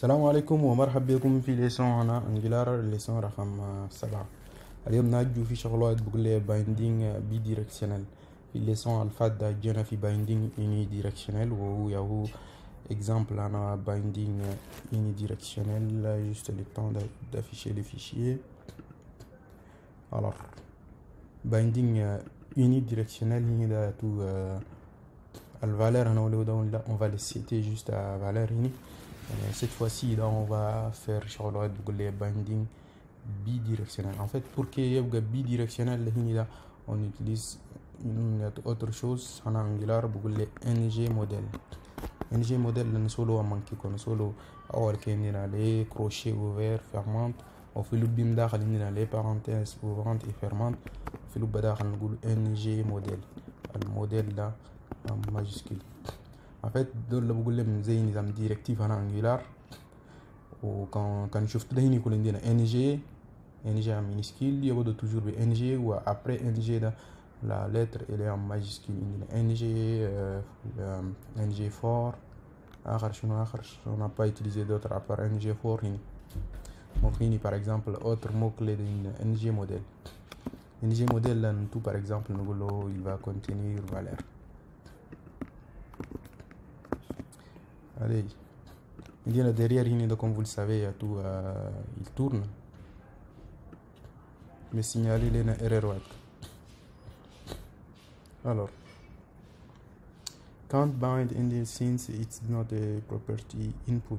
السلام عليكم ومرحبا بكم في ليسون هنا انجلار ليسون رقم 7. اليوم ناجو في شغلات بقول لي بايندينج بي ديريكشنال. في الليسون الفات دا جينا في بايندينج يوني ديريكشنال وهو اكزامبل انا بايندينج يوني ديريكشنال جوست لو طون d'afficher les fichiers. Alors بايندينج يوني ديريكشنال هنا دا تو الفالeur هنا ولا on va les citer juste à valeur هنا. Cette fois-ci, là, on va faire le binding bidirectionnel. En fait, pour qu'il y ait bidirectionnel, on utilise autre chose. En Angular, le ng model. Ng model, on solo a manqué, on solo a les crochets ouverts, fermantes. On fait le bim d'arrêter les parenthèses ouvrantes et fermantes. On fait le badar ng model. Le modèle là en majuscule. En fait, dans le بقول لهم زي نظام ديريكتيف هنا انجولار وكان شفت ده هنا يكون عندنا ng en minuscule يبدو toujours ب ng وaprès ng ده la lettre elle est en majuscule عندنا ng fort آخر on n'a pas utilisé d'autres à part ng fort هنا. Donc هنا par exemple autre mot clé de ng modèle. ng modèle là tout par exemple نقول له il va contenir valeur. Allez, il y a derrière, comme vous le savez, tout, il tourne. Mais signaler les erreurs. Alors, can't bind in since it's not a property input.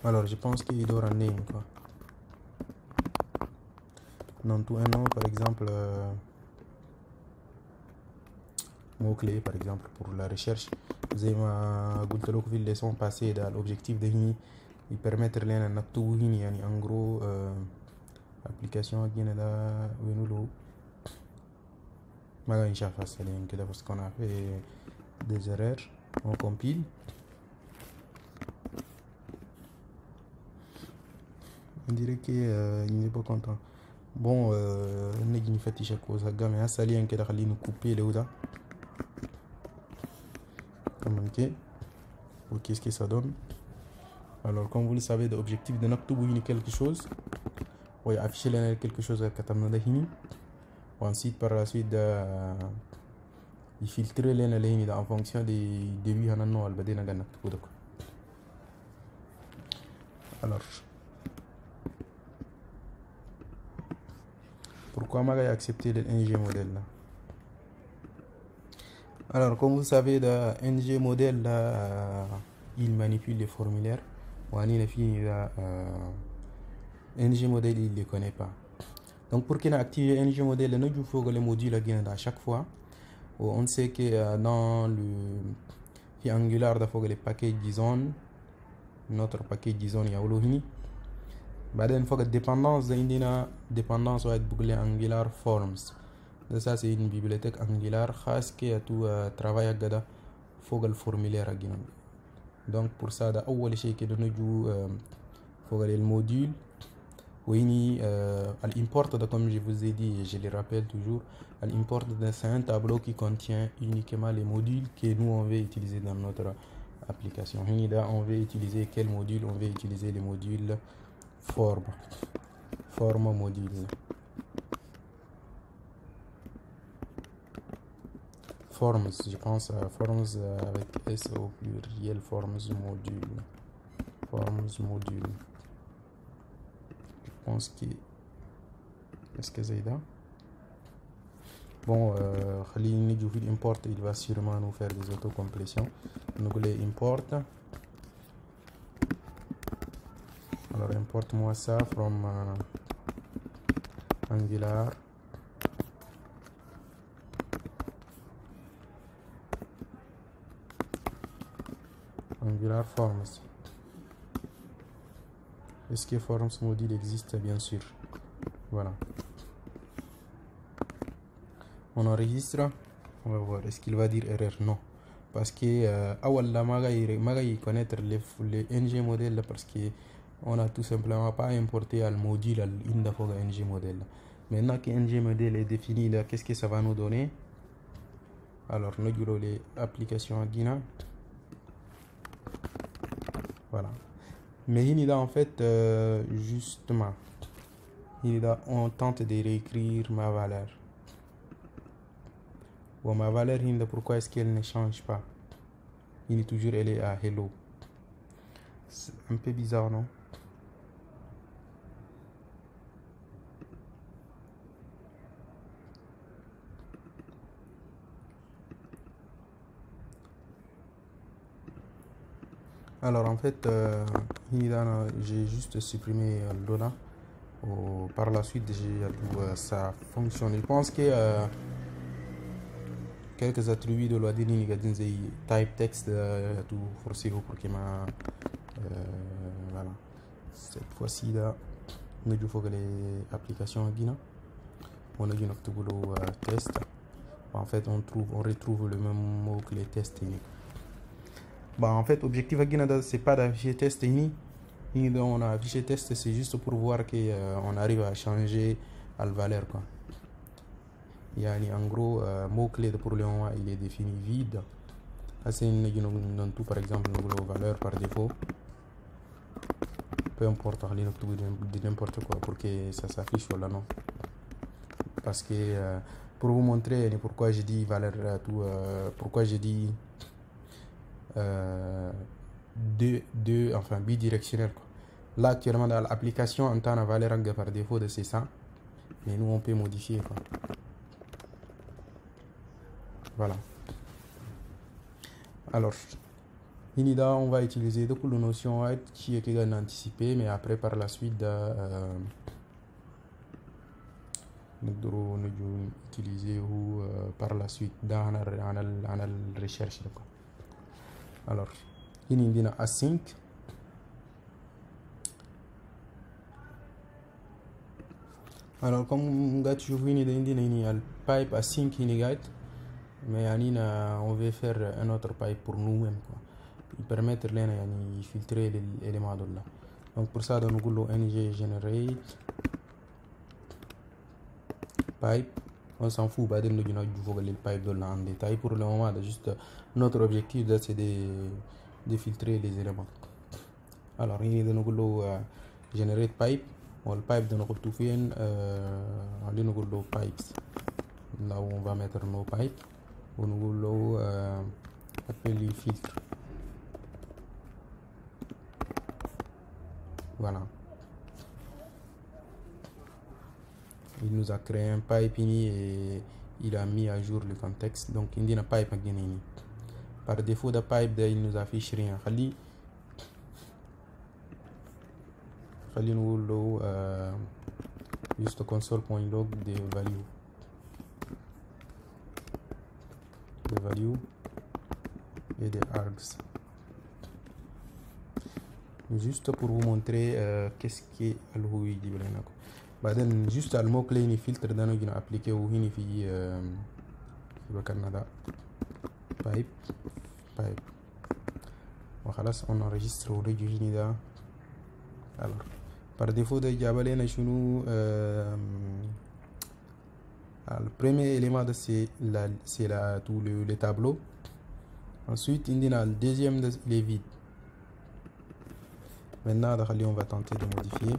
Alors, je pense qu'il doit en name quoi. Non, tout un nom, par exemple, mot-clé, par exemple, pour la recherche. Vous avez vu la leçon passée, l'objectif de Hini, il permet de faire en gros, application qui est là, parce qu'on a fait des erreurs, on compile. On dirait qu'il n'est pas content. Bon, on a fait chaque chose. Mais à ça, il y a un qui a couper les oudas. Qu'est-ce que ça donne? Alors, comme vous le savez, l'objectif de notre tout quelque chose. On va afficher quelque chose à Katamnadahini. Ensuite, par la suite, il filtre les lignes en fonction des débuts. Alors, pourquoi j'ai accepté le ng modèle là? Alors, comme vous savez, le ng modèle là, il manipule les formulaires. ng modèle il ne les connaît pas. Donc, pour qu'il active ng modèle, il faut que les modules à chaque fois. On sait que dans le Angular, il faut que les paquets JSON, notre paquet JSON, il y a Olohini. بعدين فوق الديبندانس ده عندنا ديبندانس واحد بقول لي انجولار فورمز. ده اساسي ان بيبليوتيك انجولار خاص كي تو ترافاي هكذا فوق الفورمولير هكذا. دونك بور سا ده اول شيء كده نجو فوق الموديول ويني الامبورت ده comme je vous ai dit je le rappelle toujours l'import c'est un tableau qui contient uniquement les modules que nous on veut utiliser dans notre application. Là on veut utiliser quel module? On veut utiliser les modules forme module. Forms, je pense à forms avec S au pluriel, forms module. Je pense que est-ce que c'est là? Bon, import, il va sûrement nous faire des autocomplétions. Nous voulons import. Alors importe-moi ça from Angular Forms. Est-ce que Forms module existe? Bien sûr. Voilà. On enregistre. On va voir. Est-ce qu'il va dire erreur? Non. Parce que awalla maga connaître les ng modèles parce que on a tout simplement pas importé le module al inda foga ng modèle. Maintenant que ng modèle est défini là, qu'est-ce que ça va nous donner? Alors nous avons les applications Guina. Voilà. Mais il en fait justement on tente de réécrire ma valeur. Bon, ma valeur, pourquoi est-ce qu'elle ne change pas? Il est toujours elle est à hello. C'est un peu bizarre, non? Alors en fait, j'ai juste supprimé Lona. Par la suite, ça fonctionne. Je pense que quelques attributs de la DNI type text tout forcé pour que voilà. Cette fois-ci là, nous il faut que les applications Guina. On a une test. En fait, on retrouve le même mot que les tests techniques. En fait, l'objectif à Guinada, c'est pas d'afficher test technique. On a affiché test, c'est juste pour voir qu'on arrive à changer la valeur. Quoi. En gros, mot-clé pour le moment, il est défini vide. C'est tout, par exemple, une valeur par défaut. Peu importe, n'importe quoi pour que ça s'affiche là, non. Parce que pour vous montrer pourquoi j'ai dit valeur pourquoi j'ai dit enfin bidirectionnel. Là actuellement dans l'application on a la valeur par défaut de c'est ça, mais nous on peut modifier quoi. Voilà. Alors inida on va utiliser deux notions qui est également anticipée, mais après par la suite nous devons utiliser par la suite dans la recherche. Alors, il y a async. Alors, comme tu vois, il y a un pipe async, mais on veut faire un autre pipe pour nous-mêmes. Il permet de filtrer les éléments de là. Donc, pour ça, nous allons ng generate pipe. On s'en fout, bah, nous allons le pipe de là en détail. Pour le moment, juste notre objectif, c'est de filtrer les éléments. Alors, il y a de generate pipe. Le pipe de notre tout fait, nous pipes. Là où on va mettre nos pipes, nous allons appeler les filtres. Voilà. Il nous a créé un pipe et il a mis à jour le contexte. Donc, il y a un pipe. Par défaut de pipe, il nous affiche rien. Nous juste console.log des values et des args. Juste pour vous montrer qu'est-ce qui est le juste le mot clé filtre dans nous appliqué au Canada pipe. Voilà, on enregistre au Unida. Alors, par défaut de Jabale Nashunu, le premier élément c'est tout le tableau. Ensuite, le deuxième il est vide. Maintenant, on va tenter de modifier.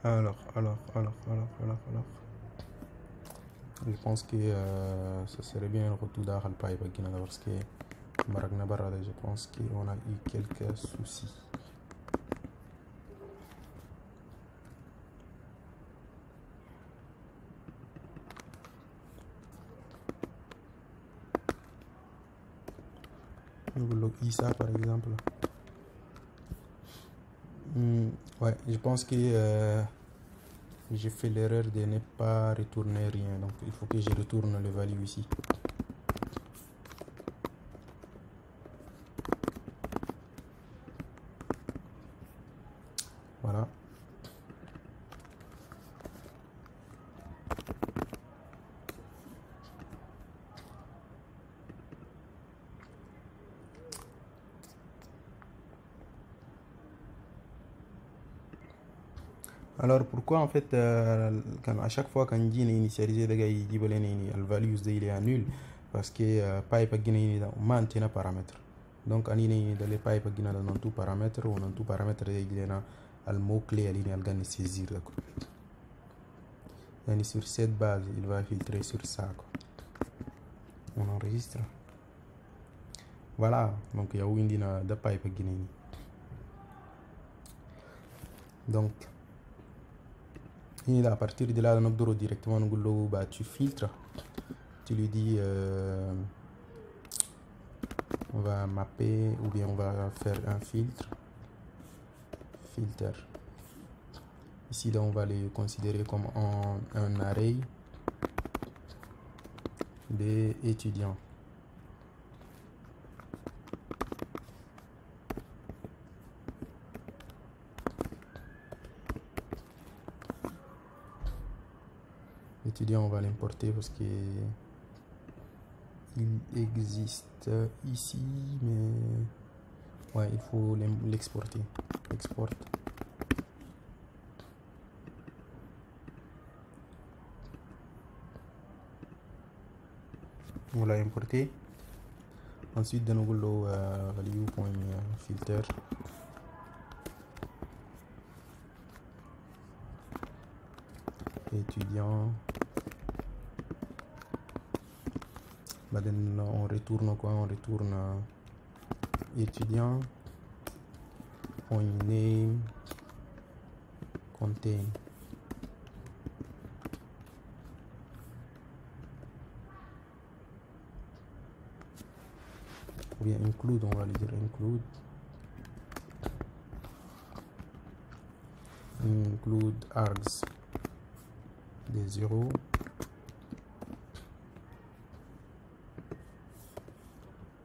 Alors. Je pense que ça serait bien un retour d'Al Pipe parce que je pense qu'on a eu quelques soucis. Le ISA par exemple. Ouais, je pense que j'ai fait l'erreur de ne pas retourner rien, donc il faut que je retourne le value ici. Voilà, Alors pourquoi en fait à chaque fois quand on initialisé les gars il dit le values il est nul parce que pipe guiné maintenir paramètre donc anine dans les pipe guiné dans tout paramètre ou dans tout paramètre il y a le mot clé aligné al gagne saisir quoi. Et sur cette base il va filtrer sur ça quoi. On enregistre. Voilà donc il y a où indina de pipe guiné donc et là, à partir de là, on a directement bah, tu filtres. Tu lui dis on va mapper ou bien on va faire un filtre. Filter. Ici, là, on va les considérer comme un array des étudiants. Étudiant, on va l'importer parce que il existe ici, mais ouais, il faut l'exporter. Export. On l'a importé. Ensuite, de nouveau, value.filter. Étudiant. Maintenant on retourne quoi? On retourne étudiant. Point name contain. Ou bien include, on va lui dire include. Include args des 0.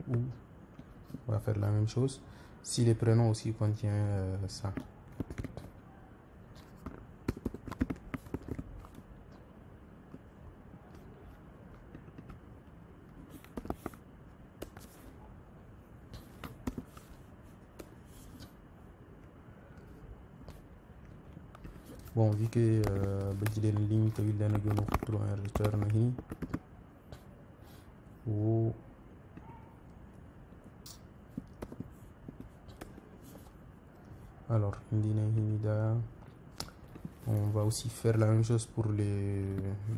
Ou on va faire la même chose si les prénoms aussi contient ça. Bon, vu que il y a une limite, il y a un return ici. Ou alors, on va aussi faire la même chose pour les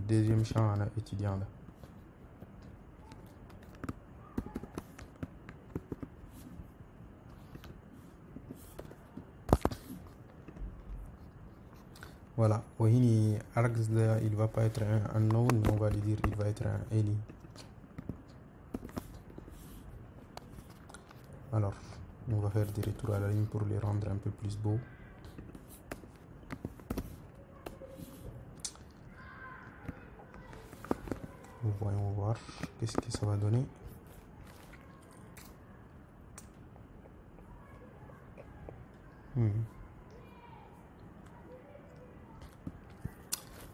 deuxième champ étudiant là. Voilà, args là, il va pas être un unknown, mais on va lui dire il va être un any. Alors, on va faire des retours à la ligne pour les rendre un peu plus beaux. Voyons voir qu'est-ce que ça va donner.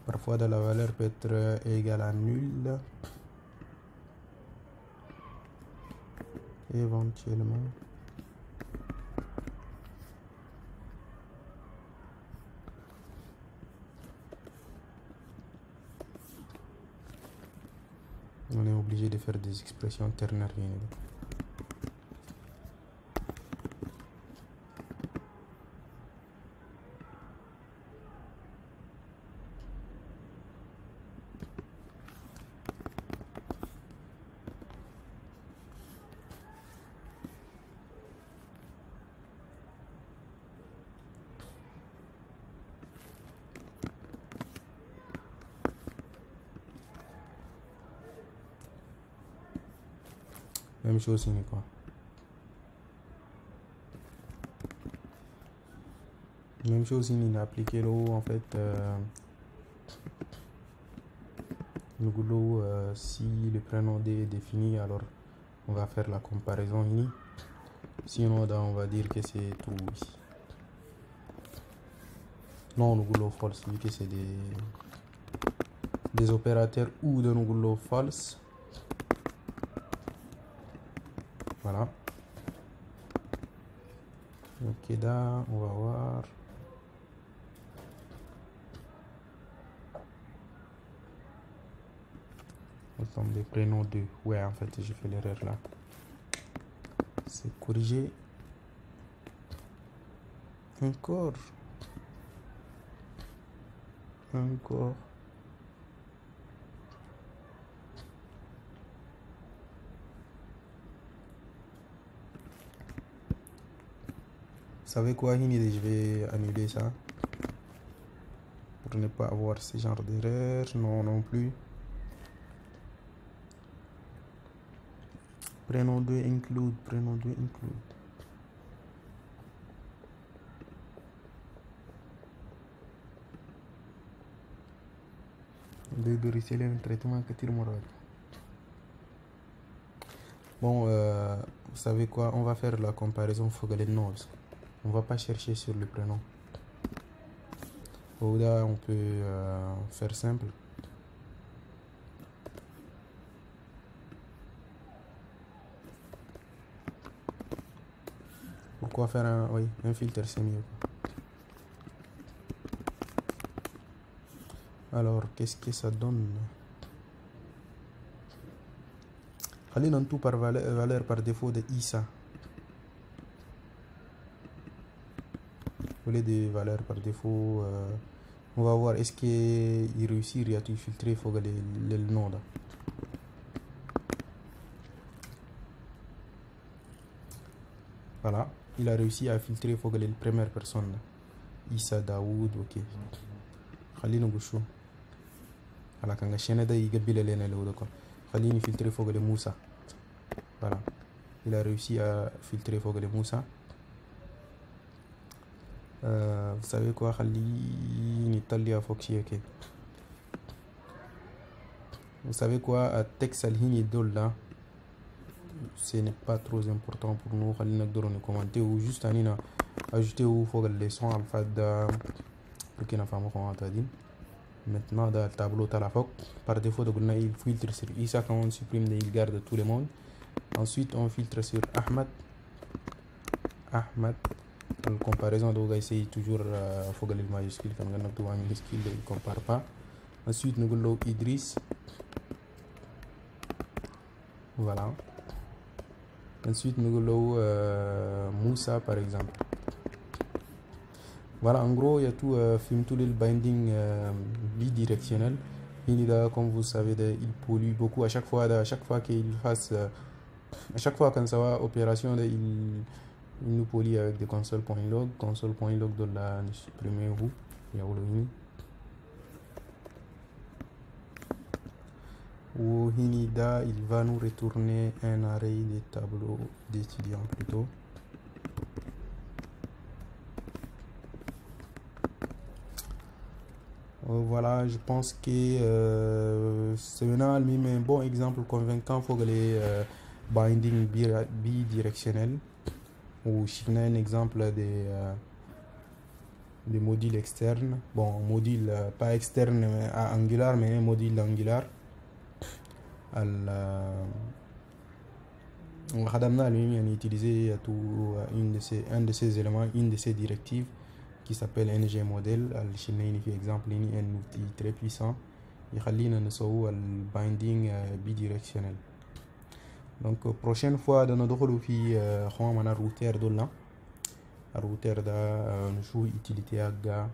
Parfois, la valeur peut être égale à nul. Éventuellement. On est obligé de faire des expressions ternaires. Même chose ici quoi. Même chose ici, appliquer l'eau en fait. Si le prénom D est défini, alors on va faire la comparaison ici. Sinon, on va dire que c'est tout ici. Non, nous false, vu que c'est des opérateurs ou de nous false. Voilà. Ok, là, on va voir. ensemble des prénoms 2. Ouais, en fait, j'ai fait l'erreur là. C'est corrigé. Encore. Encore. Vous savez quoi, je vais annuler ça pour ne pas avoir ce genre d'erreur. Non, non plus. Prénom 2 include. Prénom 2 include. De receler un traitement que tire morale. Bon, vous savez quoi, on va faire la comparaison Fogalen-Knowles. On va pas chercher sur le prénom. Là, on peut faire simple. Pourquoi faire un filtre, c'est mieux. Alors, qu'est-ce que ça donne? Allez dans tout par valeur par défaut de Issa. Au lieu de valeur par défaut, on va voir est-ce qu'il réussit à filtrer le nom là. Voilà, il a réussi à filtrer la première personne. Issa Daoud, ok. Khalina Gouchou. Voilà, quand la chaîne da il gabile lena le quoi. Khalina filtrer Moussa. Voilà, il a réussi à filtrer Moussa. Vous savez quoi, Khalini Talia Foxy, ok. Vous savez quoi, à texte Alhini Dol là, ce n'est pas trop important pour nous. Khalina Dol commenter ou juste Anina ajouter ou les sons alpha pour qu'il n'a pas comment t'as dit. Maintenant dans le tableau t'as la foc par défaut de il filtre sur Issa. Quand on supprime il garde tout le monde. Ensuite on filtre sur Ahmad. La comparaison de essayer toujours Fogel le majuscule quand on a tout en minuscule il compare pas. Ensuite nous avons Idriss. Voilà. Ensuite nous avons Moussa par exemple. Voilà, en gros, il y a tout, tout le binding bidirectionnel. Comme vous savez, il pollue beaucoup à chaque fois qu'il fasse, à chaque fois quand ça va opération, il nous pollue avec des console.log de la supprimer où il y a où il va nous retourner un array de tableaux d'étudiants plutôt. Voilà, je pense que c'est maintenant même un bon exemple convaincant pour les binding bidirectionnels. Ou je donne un exemple des modules externes. Bon, module pas externe à Angular, mais un module Angular. On a utilisé un de ces éléments, une de ces directives qui s'appelle NG model. Par exemple, un outil très puissant. Il y a un binding bidirectionnel. Donc prochaine fois dans notre router router nous utilité aga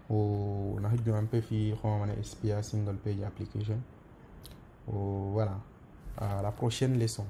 on a un peu fait SPA single page application. Voilà, à la prochaine leçon.